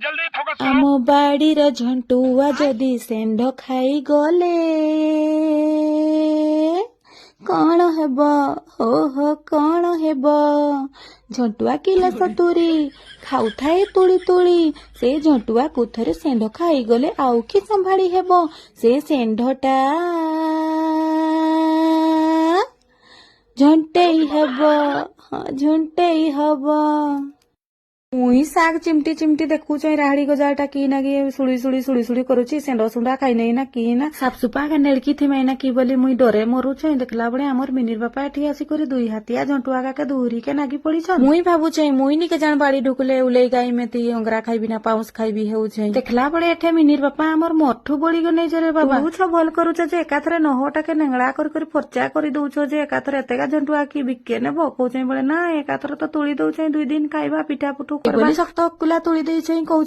जल्दी फोकस आम बाड़ीर झंटुआ जदि सेंध खाई गले कौन हेब हो हो कौन हेब झंटुआ किला सतुरी खाउथाए तुली तुली से झंटुआ को थरे सेंध खाई गले आउ कि संभाड़ी हेब से सेंधटा झंटेई हेब झंटेई हब मुई शाग चिमटी चिमटी देखुच राहड़ी गजाटा की ना कि सुड़ी सुड़ी सुड़ी सुड़ी करुची सेंड सुंडा खाई नहीं ना कि ना साफसुपा का नेड़की थी मैं ना कि बोली मुई डरे मरुछ देखला बड़े आमर मिनिर बापा एठी आसी करी दुई हाथिया झंटुआ का दूरी के नागी पड़ी छ मुई भाबुछ मुई निके जान बाड़ी ढुकले उले गाई मेती अंगरा खाइबी ना पाउस खाइबी हेउछ देखला बड़े एठे मिनिर बापा आमर मठु बड़ी गने जरे बाबा तुछ भल करुछ जे एकाथरे नहटा के नेंगड़ा कर कर फरचा करी दउछ जे एकाथरे एतेका झंटुआ की बिके नेबो कहउछ बड़े ना एकाथरे तो तुली दउछ 2 दिन खाइबा पिठा पुठू करबा सख्त कुला तुली देइछ कहउछ